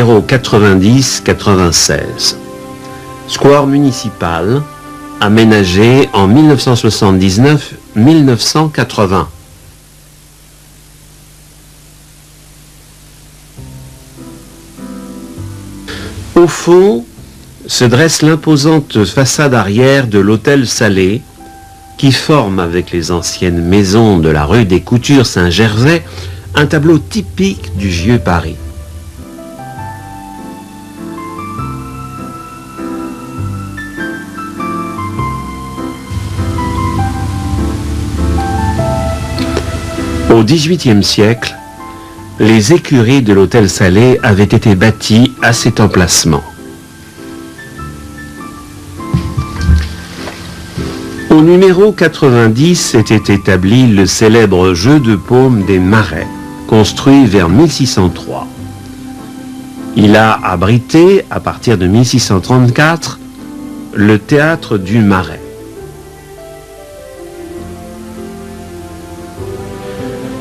numéro 90-96. Square municipal, aménagé en 1979-1980. Au fond, se dresse l'imposante façade arrière de l'hôtel Salé, qui forme avec les anciennes maisons de la rue des Coutures Saint-Gervais un tableau typique du vieux Paris. Au XVIIIe siècle, les écuries de l'hôtel Salé avaient été bâties à cet emplacement. Au numéro 90 était établi le célèbre jeu de paume des Marais, construit vers 1603. Il a abrité, à partir de 1634, le théâtre du Marais.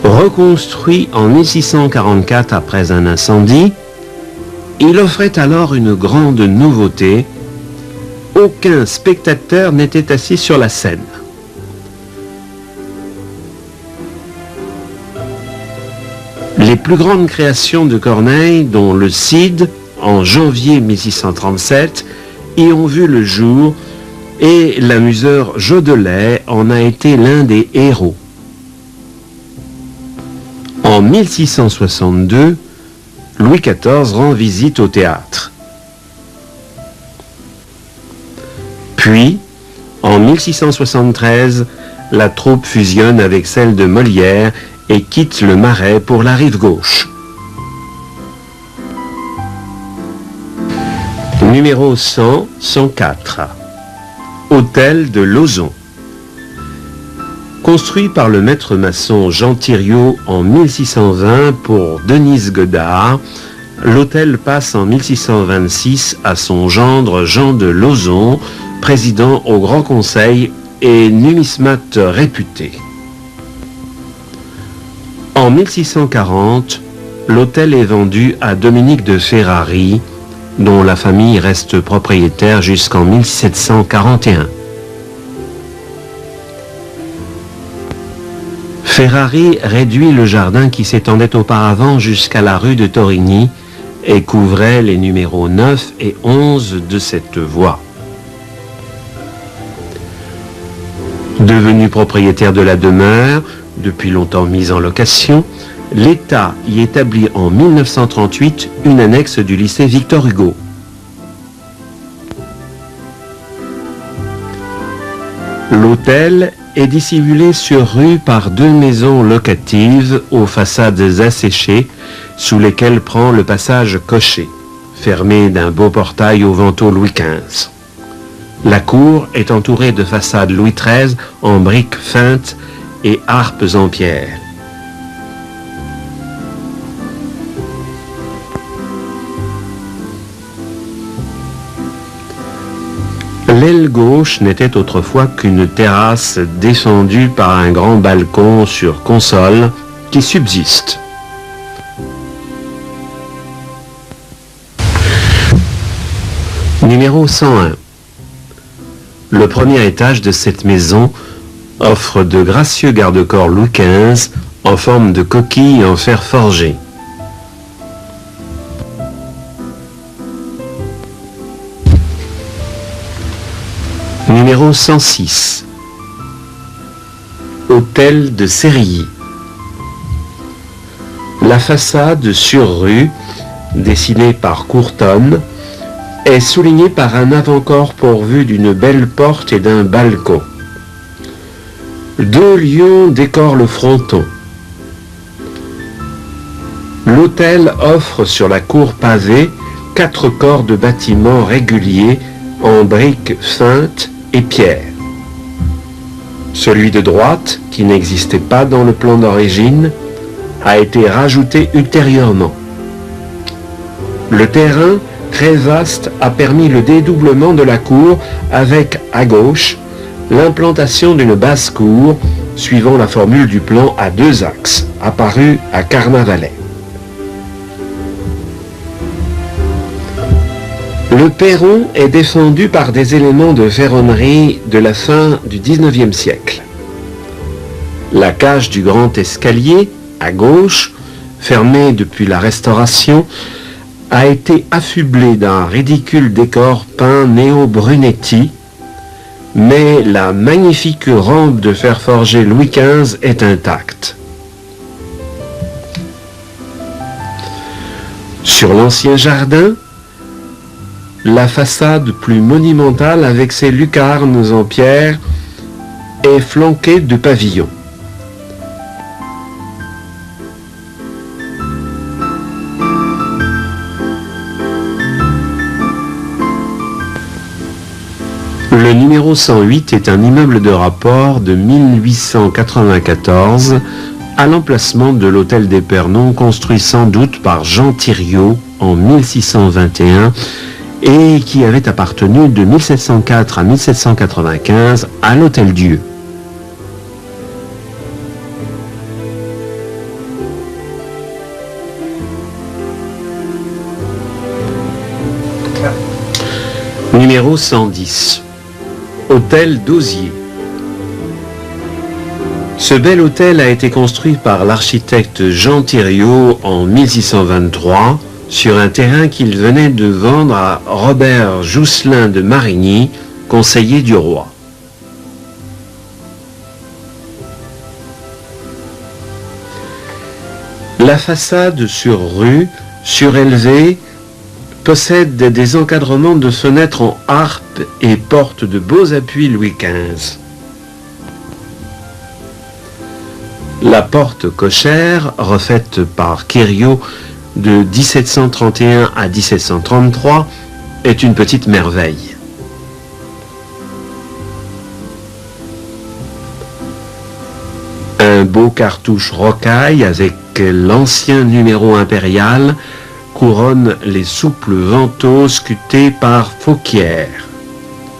Reconstruit en 1644 après un incendie, il offrait alors une grande nouveauté. Aucun spectateur n'était assis sur la scène. Les plus grandes créations de Corneille, dont le Cid, en janvier 1637, y ont vu le jour, et l'amuseur Jodelet en a été l'un des héros. En 1662, Louis XIV rend visite au théâtre. Puis, en 1673, la troupe fusionne avec celle de Molière et quitte le Marais pour la rive gauche. Numéro 100-104. Hôtel de Lauzon. Construit par le maître maçon Jean Thiriot en 1620 pour Denise Godard, l'hôtel passe en 1626 à son gendre Jean de Lauzon, président au Grand Conseil et numismate réputé. En 1640, l'hôtel est vendu à Dominique de Ferrari, dont la famille reste propriétaire jusqu'en 1741. Ferrari réduit le jardin qui s'étendait auparavant jusqu'à la rue de Torigny et couvrait les numéros 9 et 11 de cette voie. Devenu propriétaire de la demeure, depuis longtemps mise en location, l'État y établit en 1938 une annexe du lycée Victor Hugo. L'hôtel est dissimulé sur rue par deux maisons locatives aux façades asséchées, sous lesquelles prend le passage Cocher, fermé d'un beau portail au vantaux Louis XV. La cour est entourée de façades Louis XIII en briques feintes et harpes en pierre. L'aile gauche n'était autrefois qu'une terrasse défendue par un grand balcon sur console qui subsiste. Numéro 101. Le premier étage de cette maison offre de gracieux garde-corps Louis XV en forme de coquille en fer forgé. Numéro 106. Hôtel de Sérilly. La façade sur rue, dessinée par Courtonne, est soulignée par un avant-corps pourvu d'une belle porte et d'un balcon. Deux lions décorent le fronton. L'hôtel offre sur la cour pavée 4 corps de bâtiments réguliers en briques feintes et pierre. Celui de droite, qui n'existait pas dans le plan d'origine, a été rajouté ultérieurement. Le terrain, très vaste, a permis le dédoublement de la cour avec, à gauche, l'implantation d'une basse-cour suivant la formule du plan à 2 axes, apparue à Carnavalet. Le perron est défendu par des éléments de ferronnerie de la fin du XIXe siècle. La cage du grand escalier, à gauche, fermée depuis la Restauration, a été affublée d'un ridicule décor peint néo-Brunetti, mais la magnifique rampe de fer forgé Louis XV est intacte. Sur l'ancien jardin, la façade plus monumentale avec ses lucarnes en pierre est flanquée de pavillons. Le numéro 108 est un immeuble de rapport de 1894 à l'emplacement de l'hôtel d'Épernon, construit sans doute par Jean Thiriot en 1621 et qui avait appartenu de 1704 à 1795 à l'Hôtel-Dieu. Numéro 110. Hôtel d'Hozier. Ce bel hôtel a été construit par l'architecte Jean Thiriot en 1623 sur un terrain qu'il venait de vendre à Robert Jousselin de Marigny, conseiller du roi. La façade sur rue, surélevée, possède des encadrements de fenêtres en harpe et porte de beaux appuis Louis XV. La porte cochère, refaite par Quériot de 1731 à 1733, est une petite merveille. Un beau cartouche rocaille avec l'ancien numéro impérial couronne les souples vantaux sculptés par Fauquière.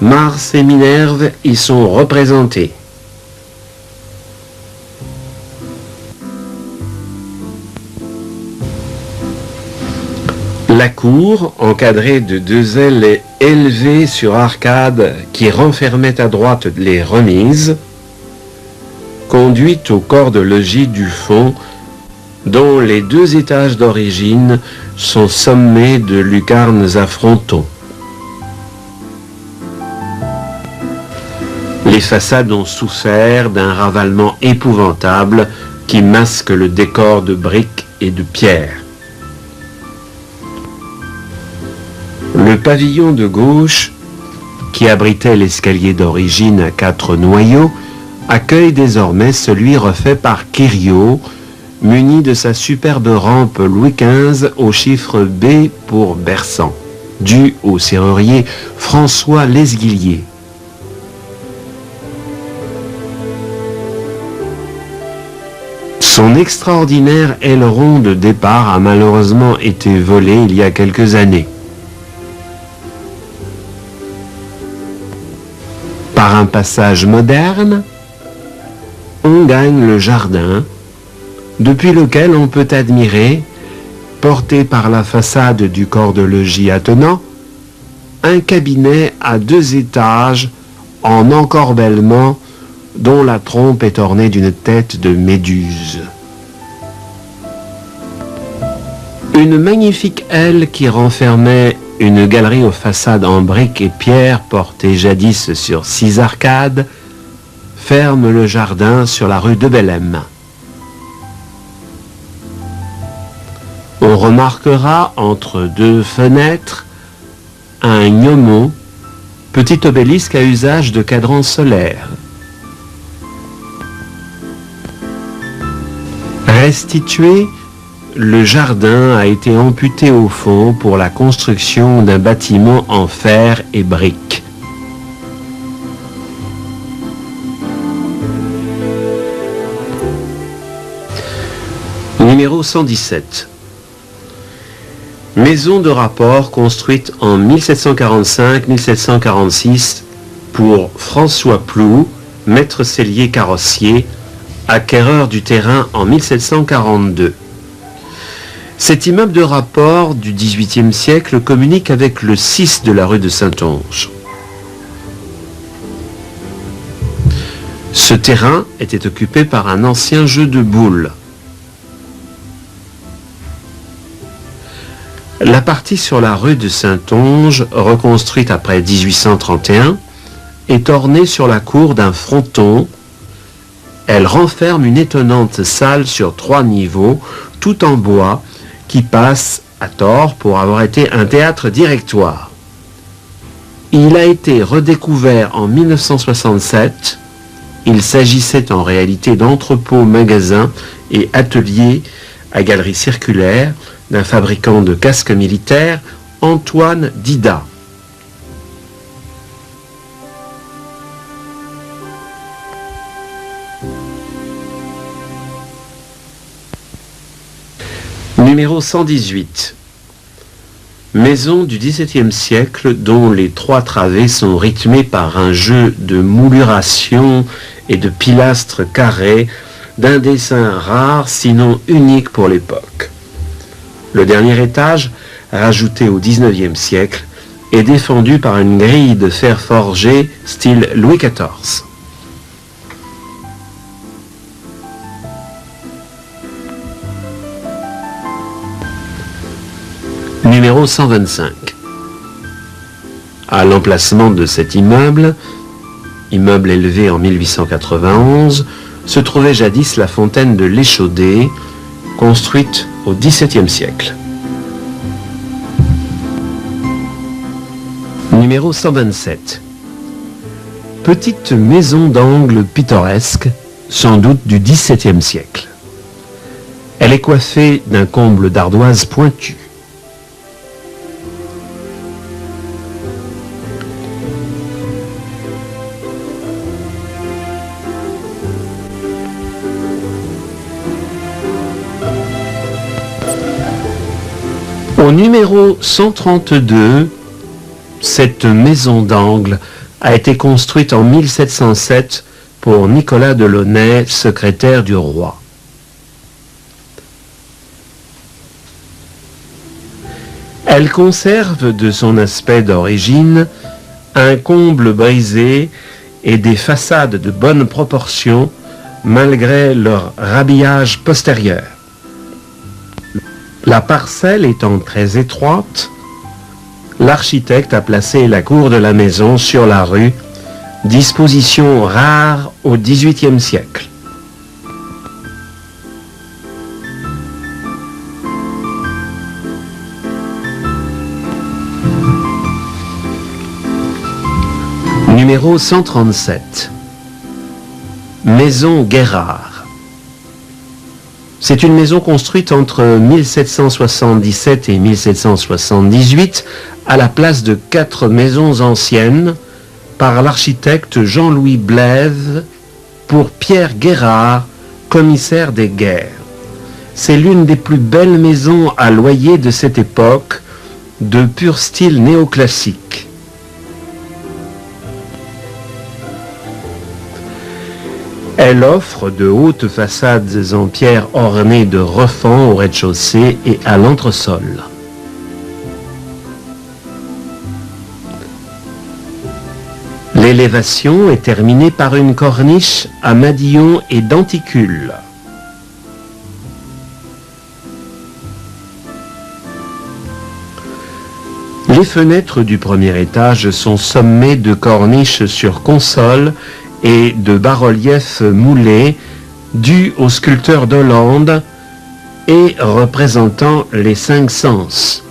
Mars et Minerve y sont représentés. La cour, encadrée de deux ailes élevées sur arcades qui renfermaient à droite les remises, conduit au corps de logis du fond, dont les deux étages d'origine sont sommés de lucarnes à frontons. Les façades ont souffert d'un ravalement épouvantable qui masque le décor de briques et de pierre. Le pavillon de gauche, qui abritait l'escalier d'origine à 4 noyaux, accueille désormais celui refait par Quériot, muni de sa superbe rampe Louis XV au chiffre B pour berçant, dû au serrurier François Lesguillier. Son extraordinaire aileron de départ a malheureusement été volé il y a quelques années. Par un passage moderne, on gagne le jardin, depuis lequel on peut admirer, porté par la façade du corps de logis attenant, un cabinet à 2 étages en encorbellement dont la trompe est ornée d'une tête de méduse. Une magnifique aile qui renfermait une galerie aux façades en briques et pierres portée jadis sur 6 arcades ferme le jardin sur la rue de Bellem. On remarquera entre 2 fenêtres un gnomo, petit obélisque à usage de cadran solaire. Restitué, le jardin a été amputé au fond pour la construction d'un bâtiment en fer et briques. Numéro 117. Maison de rapport construite en 1745-1746 pour François Ploux, maître sellier carrossier, acquéreur du terrain en 1742. Cet immeuble de rapport du XVIIIe siècle communique avec le 6 de la rue de Saint-Onge. Ce terrain était occupé par un ancien jeu de boules. La partie sur la rue de Saint-Onge, reconstruite après 1831, est ornée sur la cour d'un fronton. Elle renferme une étonnante salle sur 3 niveaux, tout en bois, qui passe à tort pour avoir été un théâtre directoire. Il a été redécouvert en 1967. Il s'agissait en réalité d'entrepôts, magasins et ateliers à galerie circulaire d'un fabricant de casques militaires, Antoine Dida. Numéro 118. Maison du XVIIe siècle dont les 3 travées sont rythmées par un jeu de mouluration et de pilastres carrés d'un dessin rare sinon unique pour l'époque. Le dernier étage, rajouté au XIXe siècle, est défendu par une grille de fer forgé style Louis XIV. Numéro 125. À l'emplacement de cet immeuble élevé en 1891, se trouvait jadis la fontaine de l'Échaudé, construite au XVIIe siècle. Numéro 127. Petite maison d'angle pittoresque, sans doute du XVIIe siècle. Elle est coiffée d'un comble d'ardoise pointue. Au numéro 132, cette maison d'angle a été construite en 1707 pour Nicolas de Launay, secrétaire du roi. Elle conserve de son aspect d'origine un comble brisé et des façades de bonne proportion malgré leur rhabillage postérieur. La parcelle étant très étroite, l'architecte a placé la cour de la maison sur la rue, disposition rare au XVIIIe siècle. Numéro 137. Maison Guérard. C'est une maison construite entre 1777 et 1778 à la place de 4 maisons anciennes par l'architecte Jean-Louis Blaise pour Pierre Guérard, commissaire des guerres. C'est l'une des plus belles maisons à loyer de cette époque, de pur style néoclassique. Elle offre de hautes façades en pierre ornées de refends au rez-de-chaussée et à l'entresol. L'élévation est terminée par une corniche à madillon et denticule. Les fenêtres du premier étage sont sommées de corniches sur console et de bas-reliefs moulés dus au sculpteur d'Hollande et représentant les 5 sens.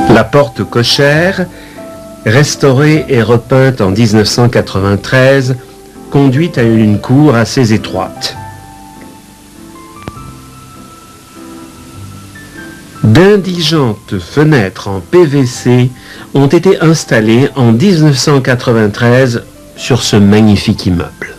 La porte cochère, restaurée et repeinte en 1993, conduit à une cour assez étroite. D'indigentes fenêtres en PVC ont été installées en 1993 sur ce magnifique immeuble.